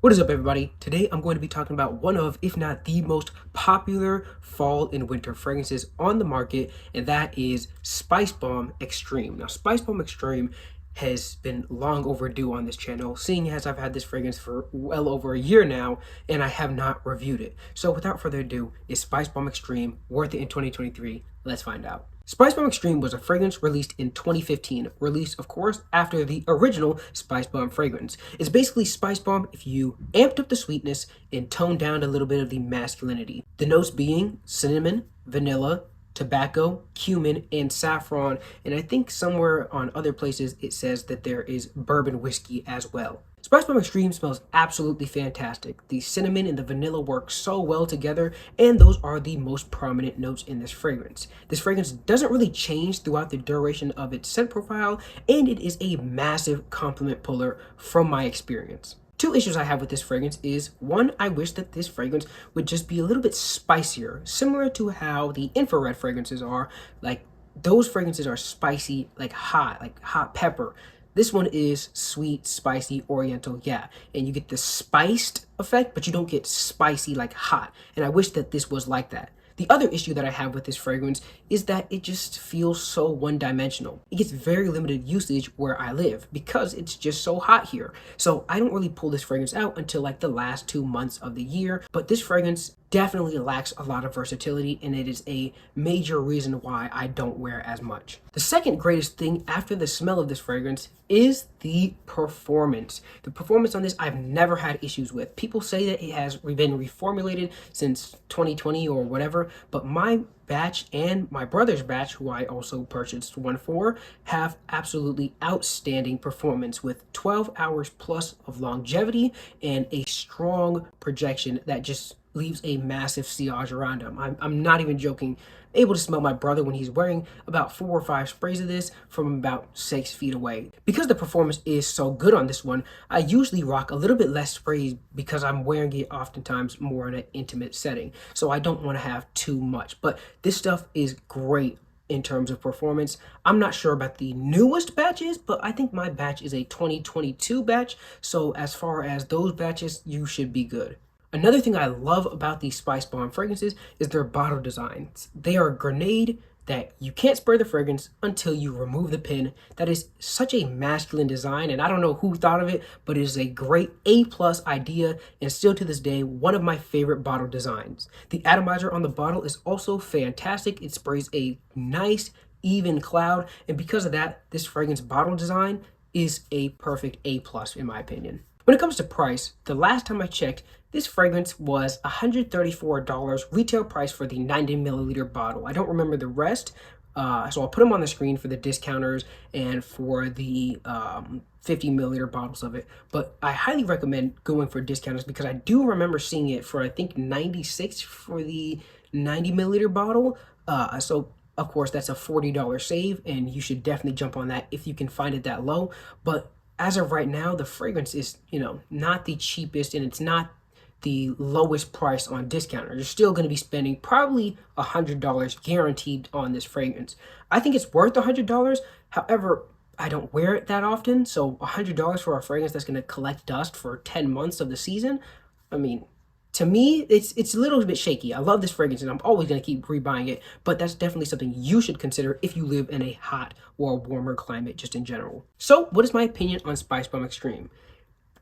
What is up, everybody? Today I'm going to be talking about one of, if not the most popular fall and winter fragrances on the market, and that is Spicebomb Extreme. Now, Spicebomb Extreme has been long overdue on this channel, seeing as I've had this fragrance for well over a year now, and I have not reviewed it. So without further ado, is Spicebomb Extreme worth it in 2023? Let's find out. Spicebomb Extreme was a fragrance released in 2015, released, of course, after the original Spicebomb fragrance. It's basically Spicebomb if you amped up the sweetness and toned down a little bit of the masculinity. The notes being cinnamon, vanilla, tobacco, cumin, and saffron, and I think somewhere on other places it says that there is bourbon whiskey as well. Spicebomb Extreme smells absolutely fantastic. The cinnamon and the vanilla work so well together, and those are the most prominent notes in this fragrance. This fragrance doesn't really change throughout the duration of its scent profile, and it is a massive compliment puller from my experience. Two issues I have with this fragrance is, one, I wish that this fragrance would just be a little bit spicier, similar to how the infrared fragrances are. Like, those fragrances are spicy, like hot pepper. This one is sweet, spicy, oriental, yeah. And you get the spiced effect, but you don't get spicy like hot. And I wish that this was like that. The other issue that I have with this fragrance is that it just feels so one-dimensional. It gets very limited usage where I live because it's just so hot here. So I don't really pull this fragrance out until like the last 2 months of the year, but this fragrance definitely lacks a lot of versatility, and it is a major reason why I don't wear as much. The second greatest thing after the smell of this fragrance is the performance. The performance on this I've never had issues with. People say that it has been reformulated since 2020 or whatever, but my batch and my brother's batch, who I also purchased one for, have absolutely outstanding performance with 12 hours plus of longevity and a strong projection that just leaves a massive sillage around him. I'm not even joking. Able to smell my brother when he's wearing about 4 or 5 sprays of this from about 6 feet away. Because the performance is so good on this one, I usually rock a little bit less sprays because I'm wearing it oftentimes more in an intimate setting. So I don't want to have too much. But this stuff is great in terms of performance. I'm not sure about the newest batches, but I think my batch is a 2022 batch. So as far as those batches, you should be good. Another thing I love about these Spicebomb fragrances is their bottle designs. They are a grenade that you can't spray the fragrance until you remove the pin. That is such a masculine design, and I don't know who thought of it, but it is a great A+ idea, and still to this day, one of my favorite bottle designs. The atomizer on the bottle is also fantastic. It sprays a nice, even cloud, and because of that, this fragrance bottle design is a perfect A+ in my opinion. When it comes to price, the last time I checked, this fragrance was $134 retail price for the 90 milliliter bottle. I don't remember the rest, so I'll put them on the screen for the discounters and for the 50 milliliter bottles of it. But I highly recommend going for discounters because I do remember seeing it for, I think, $96 for the 90 milliliter bottle. So of course, that's a $40 save, and you should definitely jump on that if you can find it that low. But as of right now, the fragrance is, not the cheapest, and it's not the lowest price on discounter. You're still going to be spending probably $100 guaranteed on this fragrance. I think it's worth $100. However, I don't wear it that often, so $100 for a fragrance that's going to collect dust for 10 months of the season, I mean, to me, it's a little bit shaky. I love this fragrance, and I'm always going to keep rebuying it, but that's definitely something you should consider if you live in a hot or warmer climate just in general. So, what is my opinion on Spicebomb Extreme?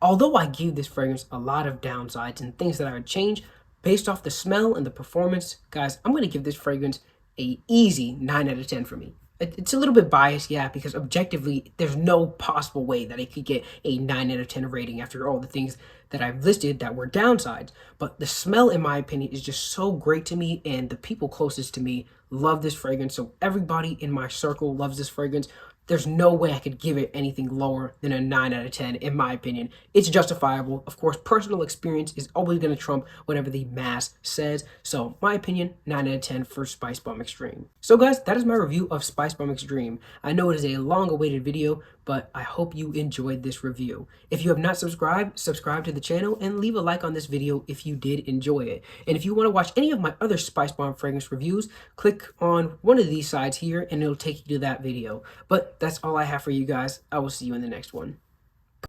Although I give this fragrance a lot of downsides and things that I would change, based off the smell and the performance, guys, I'm going to give this fragrance a easy 9 out of 10 for me. It's a little bit biased, yeah, because objectively, there's no possible way that it could get a 9 out of 10 rating after all the things that I've listed that were downsides. But the smell, in my opinion, is just so great to me, and the people closest to me love this fragrance. So everybody in my circle loves this fragrance. There's no way I could give it anything lower than a 9 out of 10, in my opinion. It's justifiable. Of course, personal experience is always going to trump whatever the mass says. So, my opinion, 9 out of 10 for Spicebomb Extreme. So, guys, that is my review of Spicebomb Extreme. I know it is a long-awaited video, but I hope you enjoyed this review. If you have not subscribed, subscribe to the channel and leave a like on this video if you did enjoy it. And if you want to watch any of my other Spicebomb fragrance reviews, click on one of these sides here and it'll take you to that video. But that's all I have for you guys. I will see you in the next one.